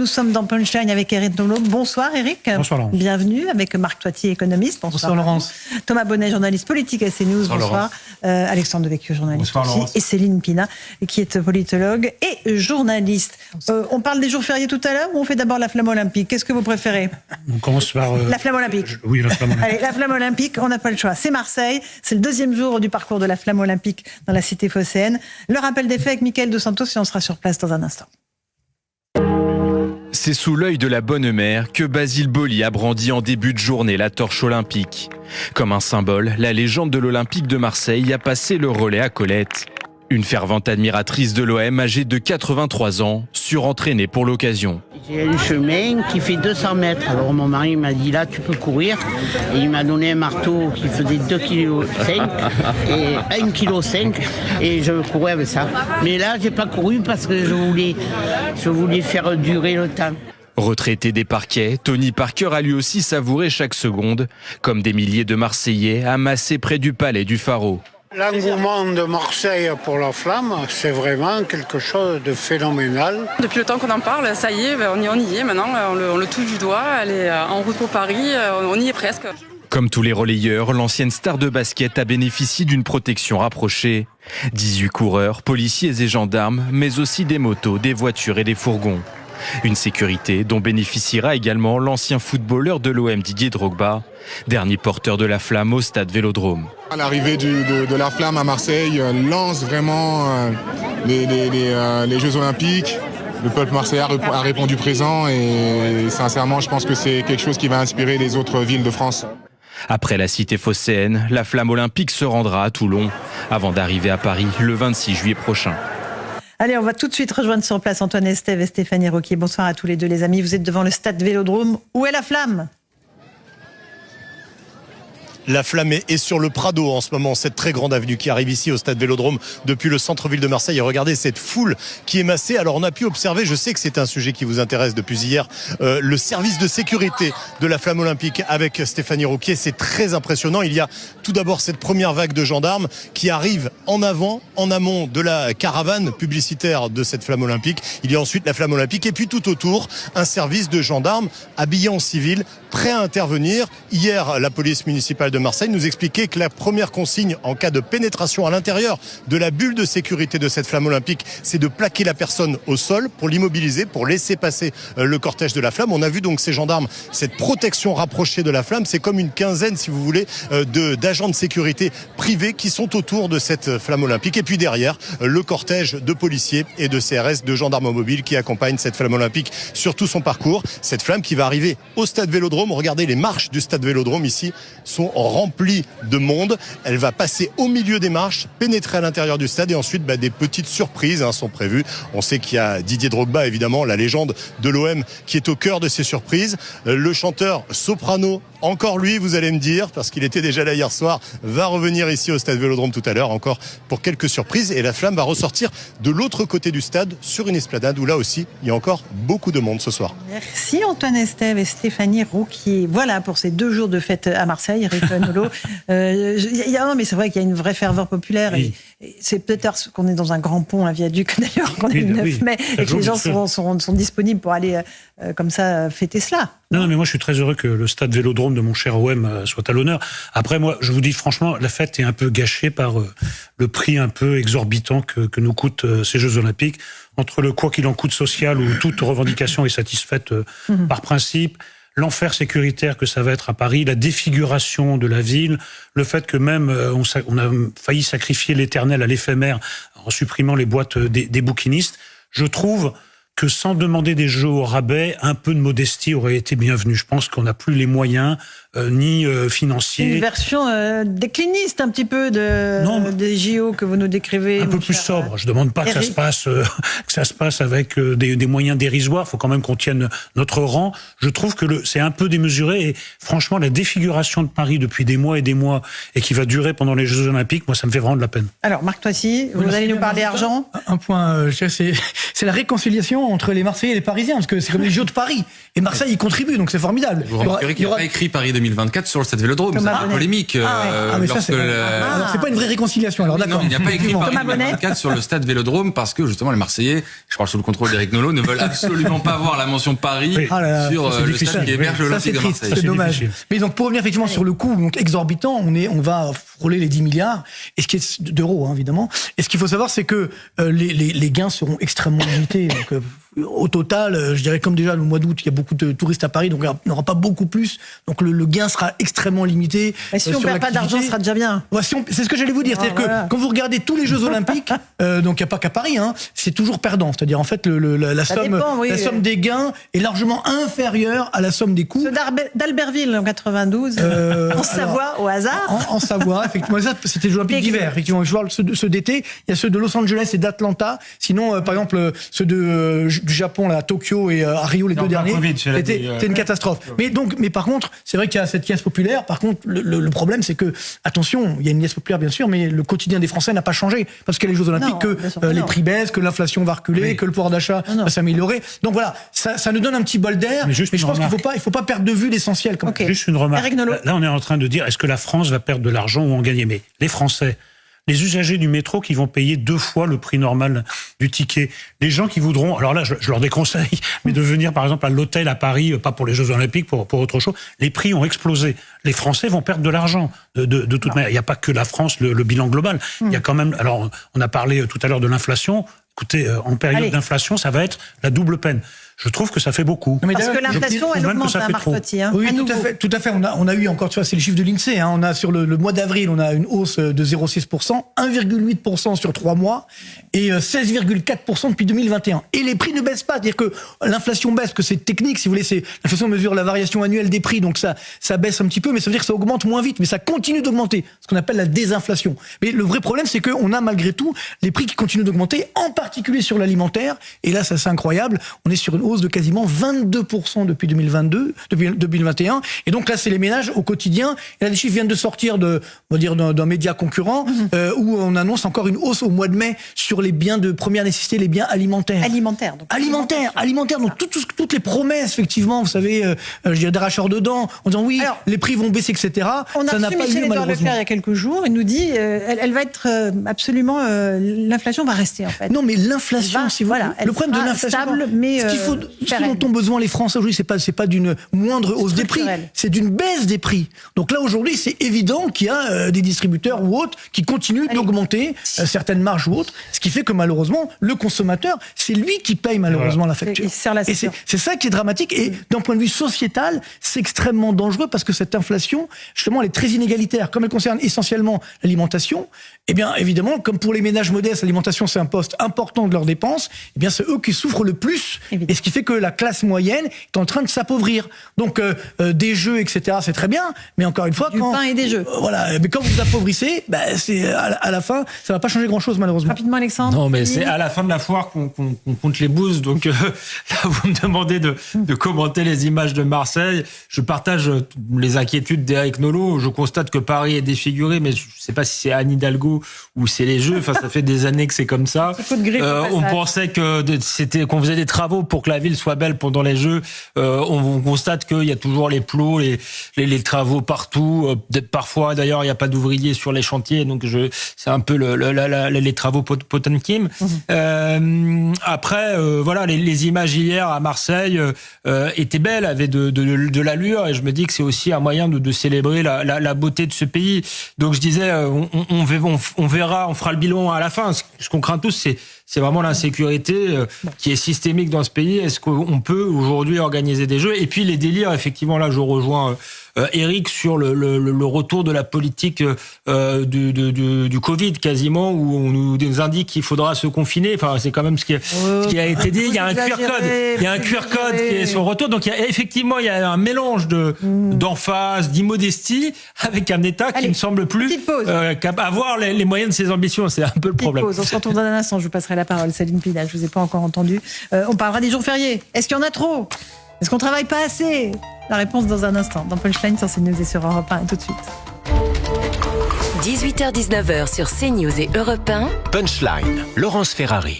Nous sommes dans Punchline avec Éric Nolot. Bonsoir Éric. Bonsoir Laurence. Bienvenue avec Marc Toiti, économiste. Bonsoir Laurence. Thomas Bonnet, journaliste politique à CNews. Bonsoir. Alexandre Devecchio, journaliste aussi. Et Céline Pina, qui est politologue et journaliste. On parle des jours fériés tout à l'heure ou on fait d'abord la flamme olympique? Qu'est-ce que vous préférez? On commence par... La flamme olympique. Oui, la flamme olympique. Allez, la flamme olympique, on n'a pas le choix. C'est Marseille. C'est le deuxième jour du parcours de la flamme olympique dans la cité phocéenne. Le rappel des faits avec Mickaël Dos Santos et on sera sur place dans un instant. C'est sous l'œil de la bonne mère que Basile Boli a brandi en début de journée la torche olympique. Comme un symbole, la légende de l'Olympique de Marseille a passé le relais à Colette. Une fervente admiratrice de l'OM âgée de 83 ans, surentraînée pour l'occasion. J'ai un chemin qui fait 200 mètres. Alors mon mari m'a dit là tu peux courir. Et il m'a donné un marteau qui faisait 2,5 kg et 1,5 kg. Et je courais avec ça. Mais là j'ai pas couru parce que je voulais faire durer le temps. Retraité des parquets, Tony Parker a lui aussi savouré chaque seconde, comme des milliers de Marseillais amassés près du palais du Pharaon. L'engouement de Marseille pour la flamme, c'est vraiment quelque chose de phénoménal. Depuis le temps qu'on en parle, ça y est, on y est maintenant, on le touche du doigt, elle est en route pour Paris, on y est presque. Comme tous les relayeurs, l'ancienne star de basket a bénéficié d'une protection rapprochée. 18 coureurs, policiers et gendarmes, mais aussi des motos, des voitures et des fourgons. Une sécurité dont bénéficiera également l'ancien footballeur de l'OM Didier Drogba, dernier porteur de la flamme au stade Vélodrome. L'arrivée de la flamme à Marseille lance vraiment les Jeux Olympiques. Le peuple marseillais a répondu présent et sincèrement je pense que c'est quelque chose qui va inspirer les autres villes de France. Après la cité phocéenne, la flamme olympique se rendra à Toulon avant d'arriver à Paris le 26 juillet prochain. Allez, on va tout de suite rejoindre sur place Antoine Estève et Stéphanie Rouquier. Bonsoir à tous les deux les amis. Vous êtes devant le stade Vélodrome. Où est la flamme ? La flamme est sur le Prado en ce moment, cette très grande avenue qui arrive ici au stade Vélodrome depuis le centre-ville de Marseille. Et regardez cette foule qui est massée. Alors on a pu observer, je sais que c'est un sujet qui vous intéresse depuis hier, le service de sécurité de la flamme olympique avec Stéphanie Rouquier. C'est très impressionnant. Il y a tout d'abord cette première vague de gendarmes qui arrive en avant, en amont de la caravane publicitaire de cette flamme olympique. Il y a ensuite la flamme olympique et puis tout autour, un service de gendarmes habillés en civil, prêts à intervenir. Hier, la police municipale de Marseille nous expliquait que la première consigne en cas de pénétration à l'intérieur de la bulle de sécurité de cette flamme olympique, c'est de plaquer la personne au sol pour l'immobiliser, pour laisser passer le cortège de la flamme. On a vu donc ces gendarmes, cette protection rapprochée de la flamme, c'est comme une quinzaine, si vous voulez, d'agents de sécurité privés qui sont autour de cette flamme olympique. Et puis derrière, le cortège de policiers et de CRS, de gendarmes mobiles qui accompagnent cette flamme olympique sur tout son parcours. Cette flamme qui va arriver au stade Vélodrome. Regardez, les marches du stade Vélodrome ici sont remplie de monde. Elle va passer au milieu des marches, pénétrer à l'intérieur du stade et ensuite des petites surprises sont prévues. On sait qu'il y a Didier Drogba, évidemment, la légende de l'OM qui est au cœur de ces surprises. Le chanteur soprano, encore lui, vous allez me dire, parce qu'il était déjà là hier soir, va revenir ici au stade Vélodrome tout à l'heure, encore pour quelques surprises. Et la flamme va ressortir de l'autre côté du stade, sur une esplanade où là aussi, il y a encore beaucoup de monde ce soir. Merci Antoine Estève et Stéphanie Rouquier. Voilà pour ces 2 jours de fête à Marseille, Éric Nolot. Non, mais c'est vrai qu'il y a une vraie ferveur populaire. Oui. Et c'est peut-être qu'on est dans un grand pont, un viaduc d'ailleurs, qu'on est le 9 mai, et que les gens sont disponibles pour aller comme ça fêter cela. Non, mais moi je suis très heureux que le stade Vélodrome de mon cher OM soit à l'honneur. Après, moi, je vous dis franchement, la fête est un peu gâchée par le prix un peu exorbitant que nous coûtent ces Jeux Olympiques. Entre le quoi qu'il en coûte social, où toute revendication est satisfaite par principe, l'enfer sécuritaire que ça va être à Paris, la défiguration de la ville, le fait que même on a failli sacrifier l'éternel à l'éphémère en supprimant les boîtes des bouquinistes, je trouve que sans demander des jeux au rabais, un peu de modestie aurait été bienvenue. Je pense qu'on n'a plus les moyens ni financiers. Une version décliniste un petit peu des JO que vous nous décrivez. Un peu plus sobre. Je demande pas que ça se passe avec des moyens dérisoires. Il faut quand même qu'on tienne notre rang. Je trouve que c'est un peu démesuré et franchement la défiguration de Paris depuis des mois et qui va durer pendant les Jeux Olympiques, moi ça me fait vraiment de la peine. Alors Marc Toiti, vous allez nous parler argent. Un point, c'est la réconciliation également entre les Marseillais et les Parisiens, parce que c'est comme les Jeux de Paris. Et Marseille y contribue, donc c'est formidable. Vous remarquerez qu'il n'y a pas écrit Paris 2024 sur le stade Vélodrome. C'est un peu polémique. Mais ça, alors, c'est pas une vraie réconciliation. Alors, d'accord. Non, il n'y a pas écrit Paris 2024 sur le stade Vélodrome parce que justement les Marseillais, je parle sous le contrôle d'Éric Nolot, ne veulent absolument pas voir la mention Paris sur le stade qui héberge l'Olympique de Marseille. C'est dommage. Mais donc pour revenir effectivement sur le coût donc exorbitant, on va frôler les 10 milliards et ce qui est d'euros, hein, évidemment. Et ce qu'il faut savoir, c'est que les gains seront extrêmement limités. Donc, au total, je dirais comme déjà le mois d'août, il y a beaucoup de touristes à Paris, donc il n'y aura pas beaucoup plus. Donc le gain sera extrêmement limité. Et si on perd pas d'argent, ce sera déjà bien. Ouais, c'est ce que j'allais vous dire. C'est-à-dire que quand vous regardez tous les Jeux Olympiques, donc il n'y a pas qu'à Paris, hein, c'est toujours perdant. C'est-à-dire en fait la somme des gains est largement inférieure à la somme des coûts. Ceux d'Albertville en 92, en Savoie, au hasard. En Savoie, effectivement. Ça, c'était les Jeux Olympiques d'hiver. Effectivement, je parle ceux d'été. Il y a ceux de Los Angeles et d'Atlanta. Sinon, par exemple, ceux du Japon, là, à Tokyo et à Rio, les deux derniers, c'était une catastrophe. Mais par contre, c'est vrai qu'il y a cette liesse populaire. Par contre, le problème, c'est que, attention, il y a une liesse populaire, bien sûr, mais le quotidien des Français n'a pas changé. Parce qu'il y a les Jeux Olympiques, les prix baissent, que l'inflation va reculer, que le pouvoir d'achat va s'améliorer. Donc voilà, ça nous donne un petit bol d'air. Mais je pense qu'il ne faut pas perdre de vue l'essentiel. Juste une remarque. Là, on est en train de dire, est-ce que la France va perdre de l'argent ou en gagner? Mais les Français, les usagers du métro qui vont payer 2 fois le prix normal du ticket, les gens qui voudront, alors là je leur déconseille, mais de venir par exemple à l'hôtel à Paris, pas pour les Jeux Olympiques, pour autre chose, les prix ont explosé. Les Français vont perdre de l'argent de toute manière. Il n'y a pas que la France, le bilan global. Il y a quand même, alors on a parlé tout à l'heure de l'inflation. Écoutez, en période d'inflation, ça va être la double peine. Je trouve que ça fait beaucoup. Parce que l'inflation, elle augmente, hein, Marcotti. Hein, oui, tout à fait. On a eu encore, tu vois, c'est le chiffre de l'INSEE. Hein, on a sur le mois d'avril, on a une hausse de 0,6%, 1,8% sur 3 mois et 16,4% depuis 2021. Et les prix ne baissent pas. C'est-à-dire que l'inflation baisse, que c'est technique, si vous voulez, l'inflation mesure la variation annuelle des prix, donc ça baisse un petit peu, mais ça veut dire que ça augmente moins vite, mais ça continue d'augmenter, ce qu'on appelle la désinflation. Mais le vrai problème, c'est qu'on a malgré tout les prix qui continuent d'augmenter, en particulier sur l'alimentaire. Et là, ça c'est incroyable. On est sur une hausse de quasiment 22% depuis 2021. Et donc là, c'est les ménages au quotidien. Et là, les chiffres viennent de sortir d'un média concurrent où on annonce encore une hausse au mois de mai sur les biens de première nécessité, les biens alimentaires. Alimentaires. Donc toutes les promesses, effectivement, vous savez, je dirais des racheteurs de dents, en disant oui, les prix vont baisser, etc. On a reçu Michel-Édouard Leclerc il y a quelques jours. Il nous dit, elle va être absolument, l'inflation va rester en fait. Non, mais l'inflation, si vous voulez, le problème de l'inflation, stable, mais ce dont ont besoin les Français aujourd'hui, c'est pas d'une moindre hausse des prix, c'est d'une baisse des prix. Donc là aujourd'hui, c'est évident qu'il y a des distributeurs ou autres qui continuent d'augmenter certaines marges ou autres, ce qui fait que malheureusement le consommateur, c'est lui qui paye malheureusement la facture. Et c'est ça qui est dramatique. Et d'un point de vue sociétal, c'est extrêmement dangereux parce que cette inflation, justement, elle est très inégalitaire. Comme elle concerne essentiellement l'alimentation, eh bien évidemment, comme pour les ménages modestes, l'alimentation c'est un poste important de leurs dépenses. Eh bien c'est eux qui souffrent le plus. Et ce qui fait que la classe moyenne est en train de s'appauvrir. Donc des jeux, etc., c'est très bien, mais encore une fois, pain et des jeux. Voilà, mais quand vous appauvrissez, c'est à la fin, ça va pas changer grand-chose malheureusement. Rapidement, Alexandre. Non, mais c'est à la fin de la foire qu'on compte les bouses. Donc là, vous me demandez de commenter les images de Marseille. Je partage les inquiétudes d'Éric Nolot. Je constate que Paris est défiguré, mais je sais pas si c'est Anne Hidalgo ou c'est les Jeux. Enfin, ça fait des années que c'est comme ça. On pensait qu'on faisait des travaux pour que la ville soit belle pendant les Jeux. On constate qu'il y a toujours les plots, les travaux partout. Parfois, d'ailleurs, il n'y a pas d'ouvriers sur les chantiers, donc c'est un peu les travaux Potemkin. Après, voilà, les images hier à Marseille étaient belles, avaient de l'allure, et je me dis que c'est aussi un moyen de célébrer la beauté de ce pays. Donc je disais, on verra, on fera le bilan à la fin. Ce qu'on craint tous, c'est vraiment l'insécurité qui est systémique dans ce pays. Est-ce qu'on peut aujourd'hui organiser des jeux? Et puis les délires, effectivement, là je rejoins Eric sur le retour de la politique du Covid quasiment, où on nous indique qu'il faudra se confiner. Enfin, c'est quand même ce qui a été dit. Il y a un QR code qui est son retour. Donc il y a un mélange d'emphase, d'immodestie, avec un État qui ne semble plus avoir les moyens de ses ambitions. C'est un peu le problème. On se retrouve dans un instant. Je vous passerai la parole, Céline Pina. Je vous ai pas encore entendu. On parlera des jours fériés. Est-ce qu'il y en a trop? Est-ce qu'on travaille pas assez? La réponse dans un instant. Dans Punchline sur CNews et sur Europe 1. Tout de suite. 18h-19h sur CNews et Europe 1. Punchline, Laurence Ferrari.